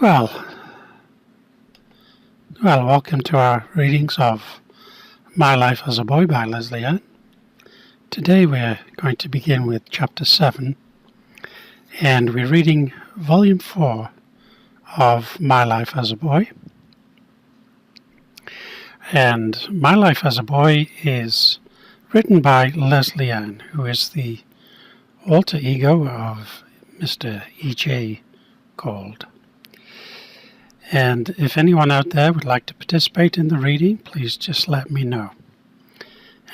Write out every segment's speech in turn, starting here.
Well, welcome to our readings of My Life as a Boy by LeslieAnn. Today we're going to begin with Chapter 7, and we're reading Volume 4 of My Life as a Boy. And My Life as a Boy is written by LeslieAnn, who is the alter ego of Mr. E.J. Gold. And if anyone out there would like to participate in the reading, please just let me know.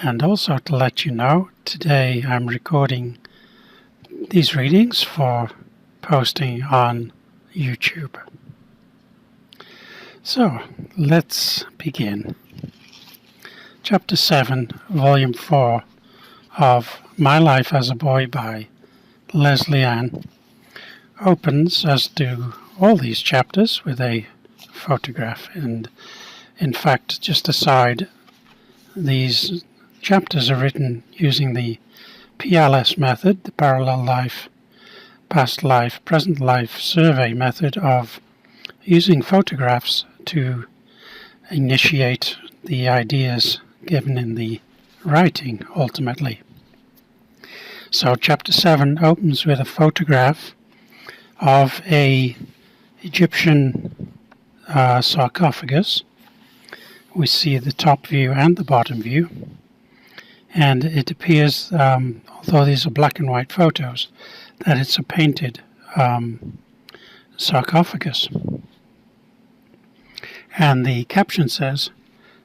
And also to let you know, today I'm recording these readings for posting on YouTube. So, let's begin. Chapter 7, Volume 4 of My Life as a Boy by LeslieAnn opens, as do all these chapters, with a photograph. And in fact, just aside, these chapters are written using the PLS method, the parallel life, past life, present life survey method of using photographs to initiate the ideas given in the writing ultimately. So chapter 7 opens with a photograph of a Egyptian sarcophagus. We see the top view and the bottom view, and it appears, although these are black and white photos, that it's a painted sarcophagus. And the caption says,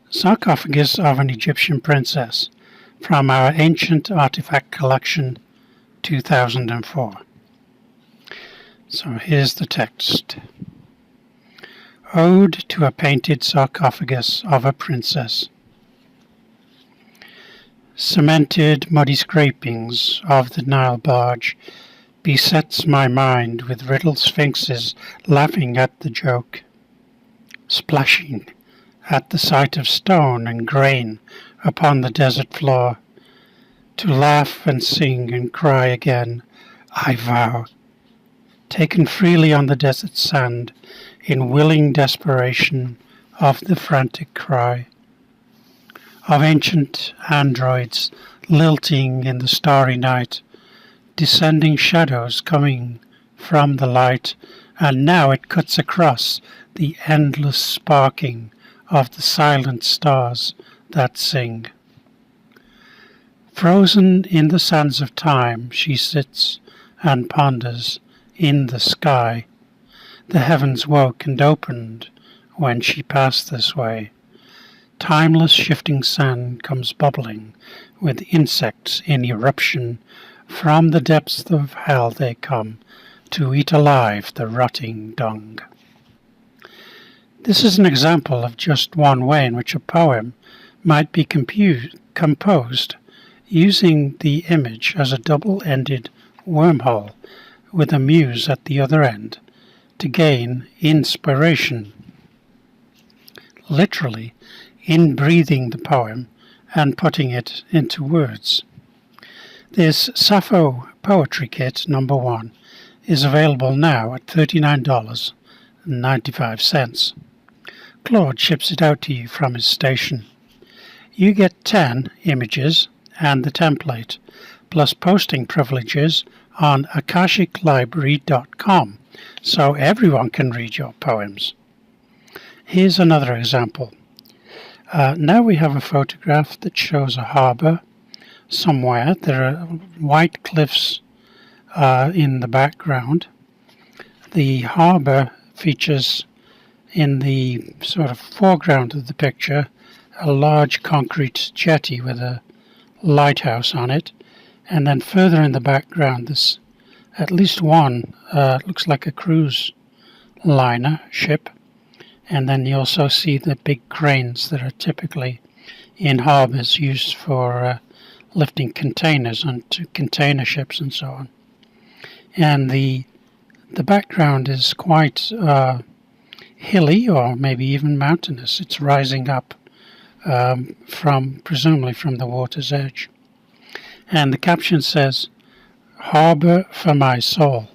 "Sarcophagus of an Egyptian princess from our Ancient Artifact Collection 2004. So here's the text. Ode to a painted sarcophagus of a princess. Cemented muddy scrapings of the Nile barge besets my mind with riddled sphinxes laughing at the joke, splashing at the sight of stone and grain upon the desert floor, to laugh and sing and cry again, I vow, taken freely on the desert sand, in willing desperation of the frantic cry of ancient androids lilting in the starry night, descending shadows coming from the light, and now it cuts across the endless sparking of the silent stars that sing. Frozen in the sands of time, she sits and ponders in the sky. The heavens woke and opened when she passed this way. Timeless shifting sand comes bubbling with insects in eruption. From the depths of hell they come to eat alive the rotting dung." This is an example of just one way in which a poem might be composed using the image as a double-ended wormhole with a muse at the other end to gain inspiration, literally in-breathing the poem and putting it into words. This Sappho Poetry Kit number 1 is available now at $39.95. Claude ships it out to you from his station. You get 10 images and the template, plus posting privileges on akashiclibrary.com, so everyone can read your poems. Here's another example. Now we have a photograph that shows a harbour somewhere. There are white cliffs in the background. The harbour features in the sort of foreground of the picture a large concrete jetty with a lighthouse on it, and then further in the background there's at least one looks like a cruise liner ship, and then you also see the big cranes that are typically in harbours used for lifting containers onto container ships and so on. And the background is quite hilly, or maybe even mountainous. It's rising up presumably from the water's edge. And the caption says, "Harbour for my soul."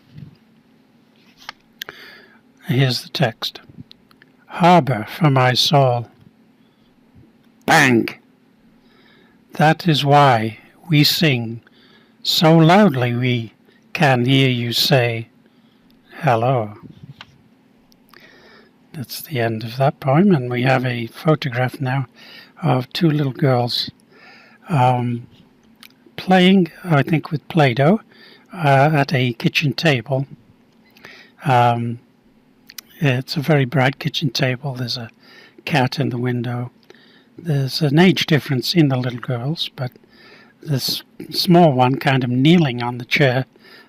Here's the text. Harbor for my soul. Bang! That is why we sing so loudly we can hear you say hello. That's the end of that poem, and we have a photograph now of two little girls playing, I think, with Play-Doh at a kitchen table. It's a very bright kitchen table. There's a cat in the window. There's an age difference in the little girls, but this small one kind of kneeling on the chair,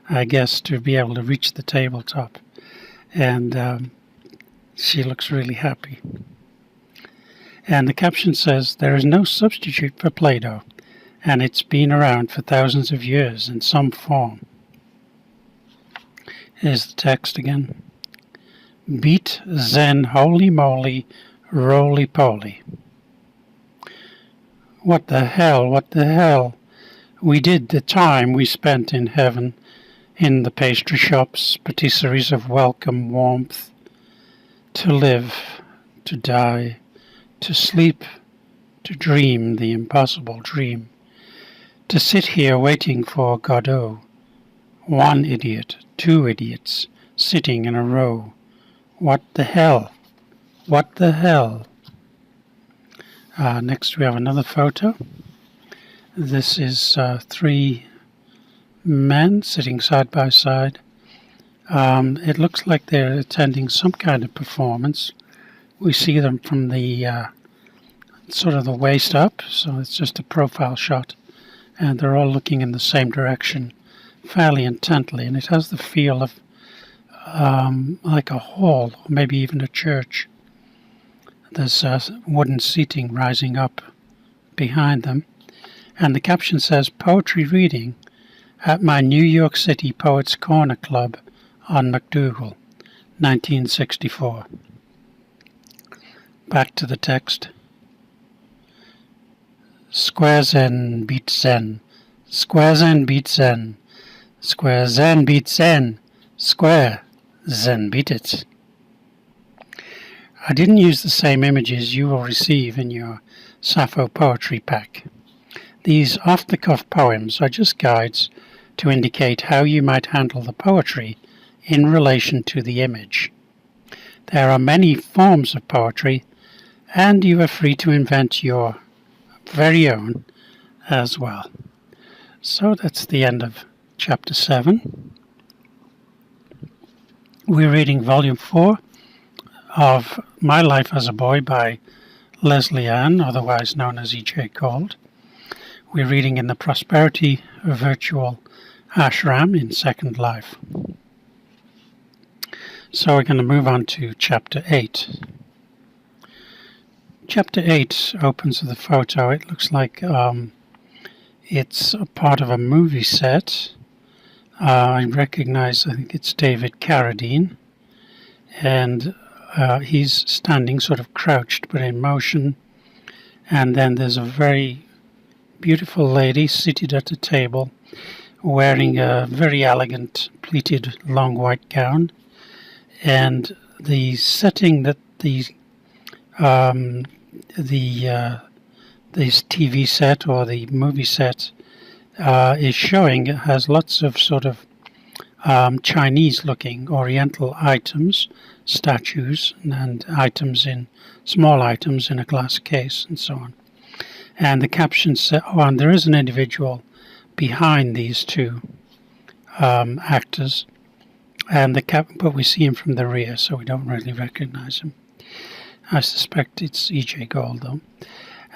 I guess, to be able to reach the tabletop. And she looks really happy. And the caption says, there is no substitute for Play-Doh, and it's been around for thousands of years in some form. Here's the text again. Beat Zen holy moly, roly poly. What the hell we did the time we spent in heaven, in the pastry shops, patisseries of welcome warmth, to live, to die, to sleep, to dream the impossible dream, to sit here waiting for Godot, one idiot, two idiots, sitting in a row. What the hell? What the hell? Next we have another photo. This is three men sitting side by side. It looks like they're attending some kind of performance. We see them from the sort of the waist up, so it's just a profile shot, and they're all looking in the same direction fairly intently, and it has the feel of like a hall, or maybe even a church. There's wooden seating rising up behind them, and the caption says, Poetry reading at my New York City Poets Corner Club on MacDougall, 1964. Back to the text. Square Zen beats Zen. Square Zen beats Zen. Square Zen beats Zen. Square Zen beat it. I didn't use the same images you will receive in your Sappho poetry pack. These off-the-cuff poems are just guides to indicate how you might handle the poetry in relation to the image. There are many forms of poetry, and you are free to invent your very own as well. So that's the end of Chapter 7. We're reading Volume 4 of My Life as a Boy by LeslieAnn, otherwise known as E.J. Gold. We're reading in the Prosperity Virtual Ashram in Second Life. So we're going to move on to Chapter 8. Chapter 8 opens with a photo. It looks like it's a part of a movie set. I think it's David Carradine, and he's standing sort of crouched but in motion, and then there's a very beautiful lady seated at a table wearing a very elegant pleated long white gown, and the setting that this TV set or the movie set is showing has lots of sort of Chinese-looking Oriental items, statues, and small items in a glass case, and so on. And the caption says, and there is an individual behind these two actors, but we see him from the rear, so we don't really recognize him. I suspect it's E.J. Gold, though.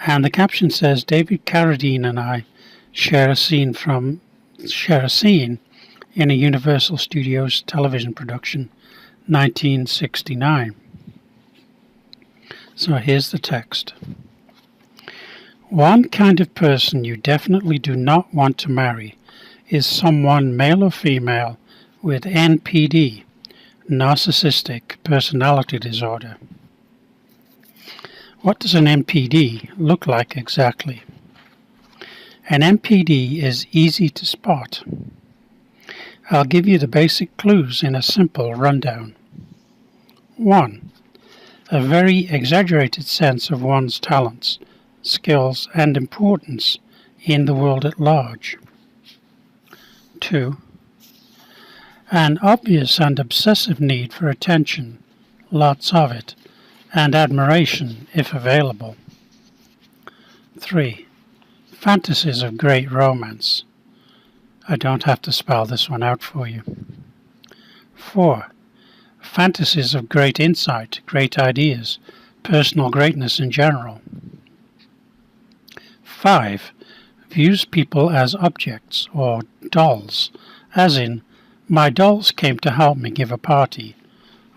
And the caption says, David Carradine and I share a scene in a Universal Studios television production, 1969. So here's the text. One kind of person you definitely do not want to marry is someone, male or female, with NPD, narcissistic personality disorder. What does an NPD look like exactly? An NPD is easy to spot. I'll give you the basic clues in a simple rundown. 1. A very exaggerated sense of one's talents, skills, and importance in the world at large. 2. An obvious and obsessive need for attention, lots of it, and admiration if available. 3. Fantasies of great romance. I don't have to spell this one out for you. 4. Fantasies of great insight, great ideas, personal greatness in general. 5. Views people as objects or dolls, as in, my dolls came to help me give a party,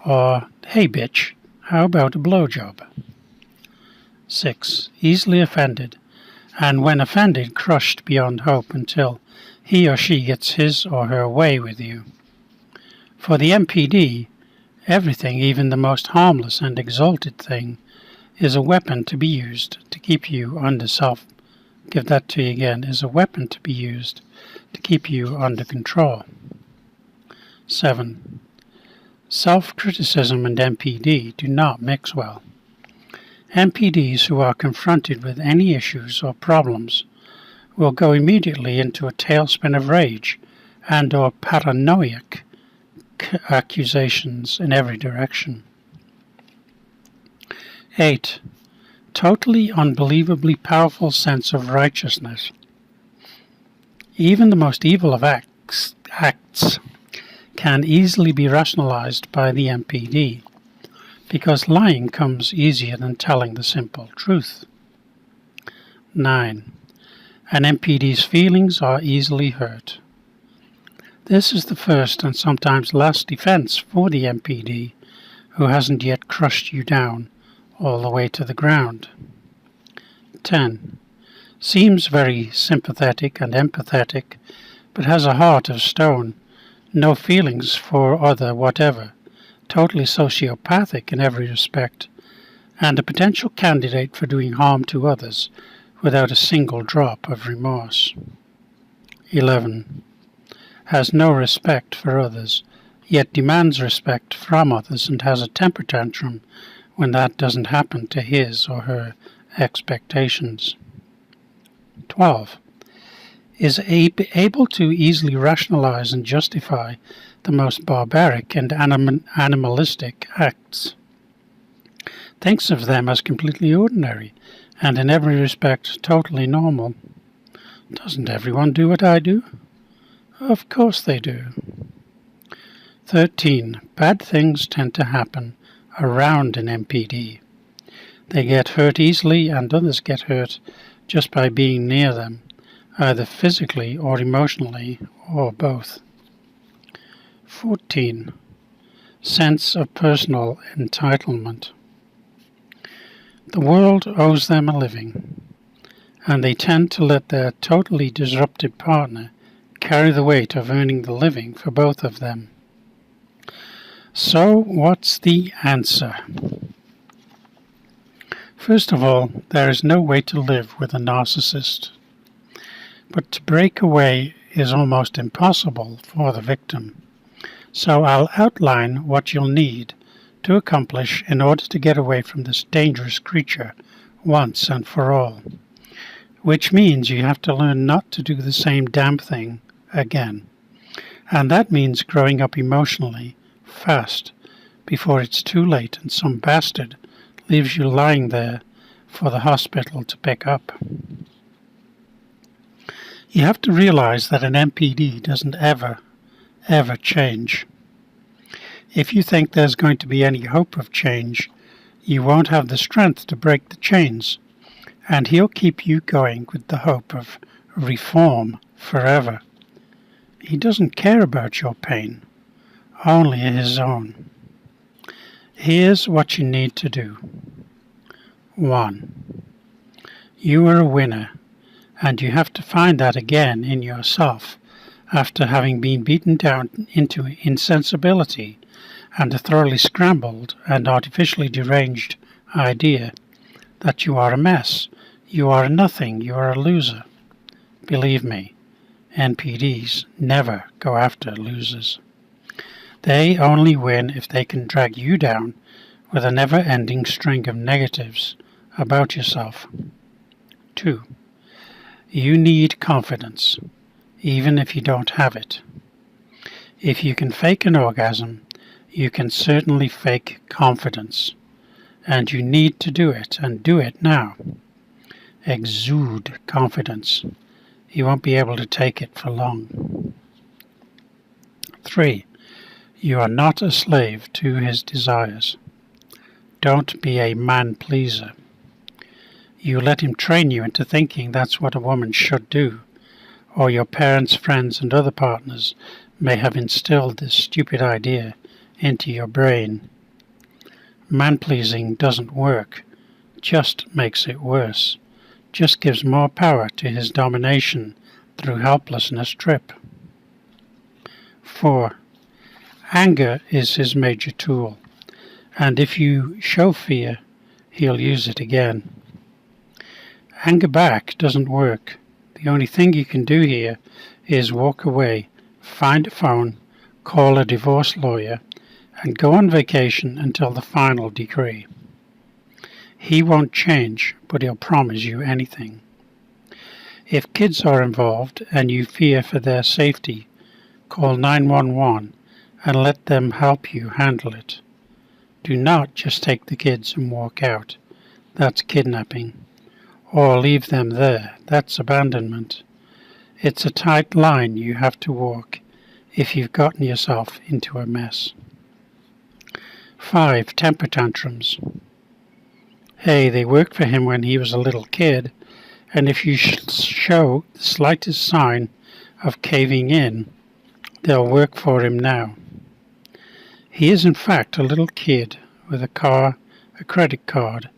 or, hey bitch, how about a blowjob? 6. Easily offended, and when offended, crushed beyond hope until he or she gets his or her way with you. For the MPD, everything, even the most harmless and exalted thing, is a weapon to be used to keep you under Give that to you again, is a weapon to be used to keep you under control. 7. Self-criticism and MPD do not mix well. MPDs who are confronted with any issues or problems will go immediately into a tailspin of rage and or paranoiac accusations in every direction. 8. Totally unbelievably powerful sense of righteousness. Even the most evil of acts can easily be rationalized by the MPD, because lying comes easier than telling the simple truth. 9. An MPD's feelings are easily hurt. This is the first and sometimes last defense for the MPD who hasn't yet crushed you down all the way to the ground. 10. Seems very sympathetic and empathetic, but has a heart of stone, no feelings for other whatever, totally sociopathic in every respect, and a potential candidate for doing harm to others without a single drop of remorse. 11. Has no respect for others, yet demands respect from others and has a temper tantrum when that doesn't happen to his or her expectations. 12. Is able to easily rationalize and justify the most barbaric and animalistic acts. Thinks of them as completely ordinary and in every respect totally normal. Doesn't everyone do what I do? Of course they do. 13. Bad things tend to happen around an MPD. They get hurt easily and others get hurt just by being near them, either physically or emotionally or both. 14. Sense of personal entitlement. The world owes them a living, and they tend to let their totally disrupted partner carry the weight of earning the living for both of them. So, what's the answer? First of all, there is no way to live with a narcissist. But to break away is almost impossible for the victim. So I'll outline what you'll need to accomplish in order to get away from this dangerous creature once and for all. Which means you have to learn not to do the same damn thing again. And that means growing up emotionally fast before it's too late and some bastard leaves you lying there for the hospital to pick up. You have to realize that an MPD doesn't ever change. If you think there's going to be any hope of change, you won't have the strength to break the chains, and he'll keep you going with the hope of reform forever. He doesn't care about your pain, only his own. Here's what you need to do. 1. You are a winner, and you have to find that again in yourself after having been beaten down into insensibility and a thoroughly scrambled and artificially deranged idea that you are a mess, you are nothing, you are a loser. Believe me, NPDs never go after losers. They only win if they can drag you down with a never-ending string of negatives about yourself. 2. You need confidence, even if you don't have it. If you can fake an orgasm, you can certainly fake confidence. And you need to do it, and do it now. Exude confidence. You won't be able to take it for long. 3. You are not a slave to his desires. Don't be a man-pleaser. You let him train you into thinking that's what a woman should do, or your parents, friends, and other partners may have instilled this stupid idea into your brain. Man-pleasing doesn't work, just makes it worse, just gives more power to his domination through helplessness trip. 4. Anger is his major tool, and if you show fear, he'll use it again. Anger back doesn't work. The only thing you can do here is walk away, find a phone, call a divorce lawyer, and go on vacation until the final decree. He won't change, but he'll promise you anything. If kids are involved and you fear for their safety, call 911 and let them help you handle it. Do not just take the kids and walk out. That's kidnapping. Or leave them there. That's abandonment. It's a tight line you have to walk if you've gotten yourself into a mess. 5. Temper tantrums. Hey, they worked for him when he was a little kid, and if you show the slightest sign of caving in, they'll work for him now. He is in fact a little kid with a car, a credit card,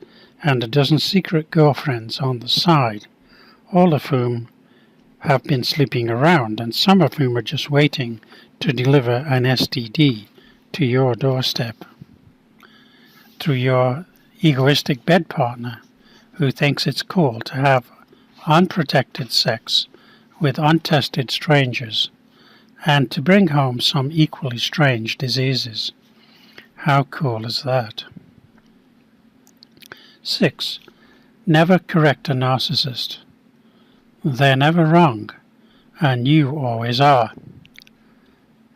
and a dozen secret girlfriends on the side, all of whom have been sleeping around, and some of whom are just waiting to deliver an STD to your doorstep through your egoistic bed partner who thinks it's cool to have unprotected sex with untested strangers and to bring home some equally strange diseases. How cool is that? 6. Never correct a narcissist. They're never wrong, and you always are.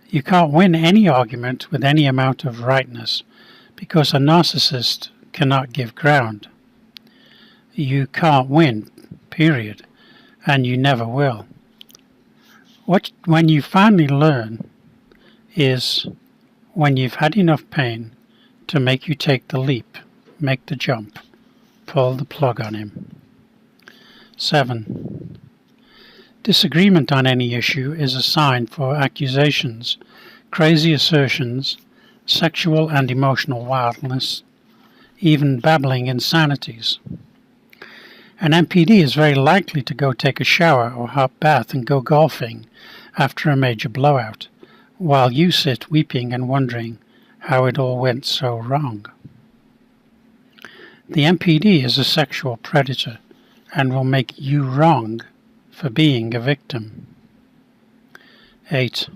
You can't win any argument with any amount of rightness because a narcissist cannot give ground. You can't win, period, and you never will. When you finally learn is when you've had enough pain to make you take the leap, make the jump, pull the plug on him. 7. Disagreement on any issue is a sign for accusations, crazy assertions, sexual and emotional wildness, even babbling insanities. An MPD is very likely to go take a shower or hot bath and go golfing after a major blowout, while you sit weeping and wondering how it all went so wrong. The MPD is a sexual predator and will make you wrong for being a victim. 8.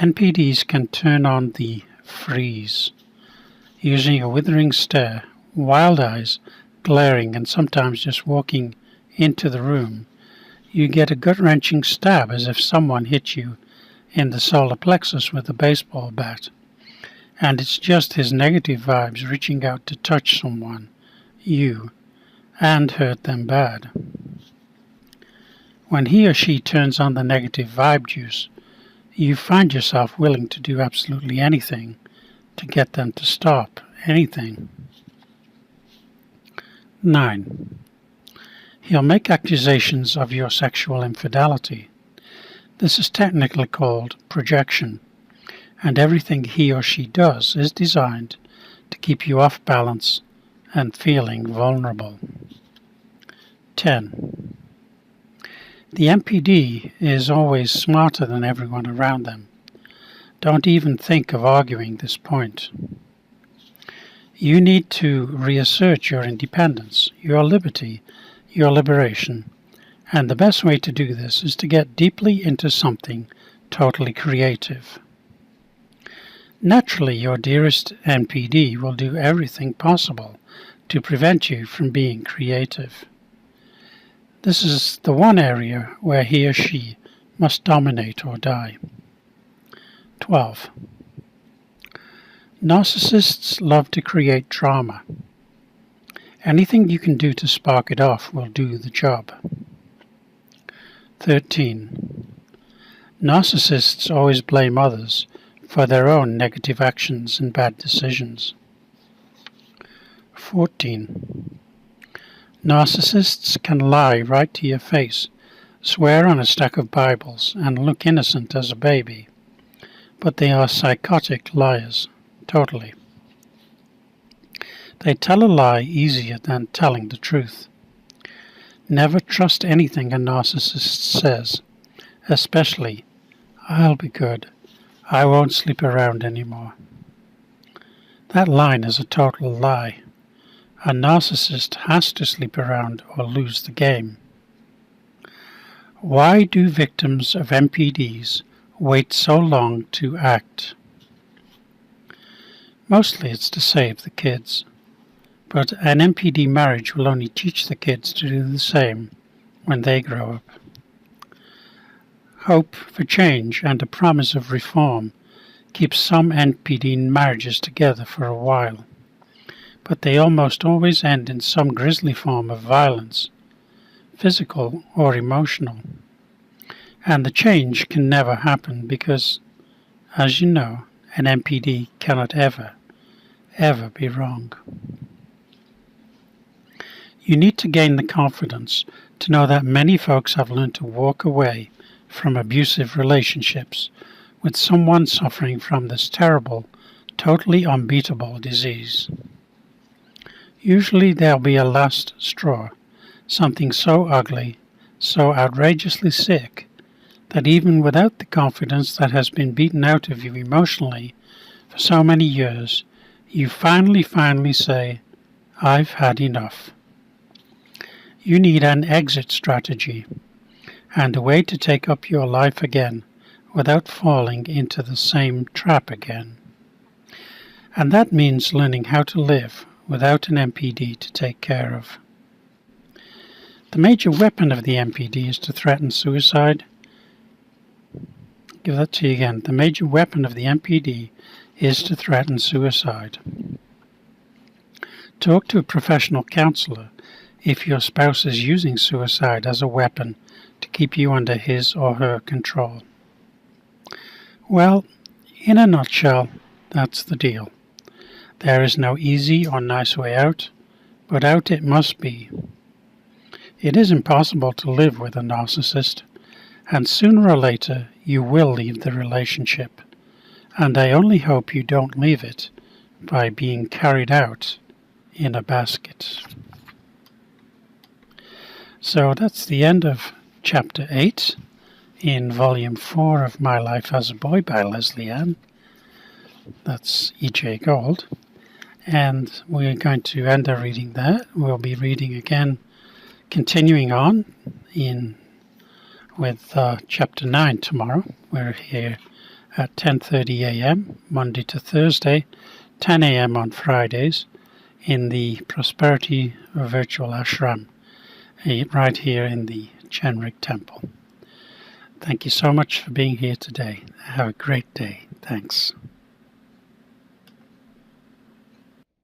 NPDs can turn on the freeze, using a withering stare, wild eyes, glaring, and sometimes just walking into the room. You get a gut-wrenching stab as if someone hit you in the solar plexus with a baseball bat, and it's just his negative vibes reaching out to touch someone, you, and hurt them bad. When he or she turns on the negative vibe juice, you find yourself willing to do absolutely anything to get them to stop, anything. 9. He'll make accusations of your sexual infidelity. This is technically called projection, and everything he or she does is designed to keep you off balance and feeling vulnerable. 10. The MPD is always smarter than everyone around them. Don't even think of arguing this point. You need to reassert your independence, your liberty, your liberation, and the best way to do this is to get deeply into something totally creative. Naturally, your dearest NPD will do everything possible to prevent you from being creative. This is the one area where he or she must dominate or die. 12. Narcissists love to create drama. Anything you can do to spark it off will do the job. 13. Narcissists always blame others for their own negative actions and bad decisions. 14. Narcissists can lie right to your face, swear on a stack of Bibles, and look innocent as a baby, but they are psychotic liars, totally. They tell a lie easier than telling the truth. Never trust anything a narcissist says, especially, "I'll be good, I won't sleep around anymore." That line is a total lie. A narcissist has to sleep around or lose the game. Why do victims of MPDs wait so long to act? Mostly it's to save the kids, but an MPD marriage will only teach the kids to do the same when they grow up. Hope for change and a promise of reform keeps some NPD marriages together for a while, but they almost always end in some grisly form of violence, physical or emotional. And the change can never happen because, as you know, an MPD cannot ever be wrong. You need to gain the confidence to know that many folks have learned to walk away from abusive relationships with someone suffering from this terrible, totally unbeatable disease. Usually there'll be a last straw, something so ugly, so outrageously sick, that even without the confidence that has been beaten out of you emotionally for so many years, you finally say, "I've had enough." You need an exit strategy and a way to take up your life again without falling into the same trap again. And that means learning how to live without an MPD to take care of. The major weapon of the MPD is to threaten suicide. Give that to you again. The major weapon of the MPD is to threaten suicide. Talk to a professional counselor if your spouse is using suicide as a weapon to keep you under his or her control. Well, in a nutshell, that's the deal. There is no easy or nice way out, but out it must be. It is impossible to live with a narcissist, and sooner or later you will leave the relationship, and I only hope you don't leave it by being carried out in a basket. So that's the end of Chapter 8 in Volume 4 of My Life as a Boy by LeslieAnn. That's E.J. Gold. And we're going to end our reading there. We'll be reading again, continuing on with Chapter 9 tomorrow. We're here at 10:30 a.m. Monday to Thursday, 10 a.m. on Fridays in the Prosperity Virtual Ashram, right here in the Chenrik Temple. Thank you so much for being here today. Have a great day. Thanks.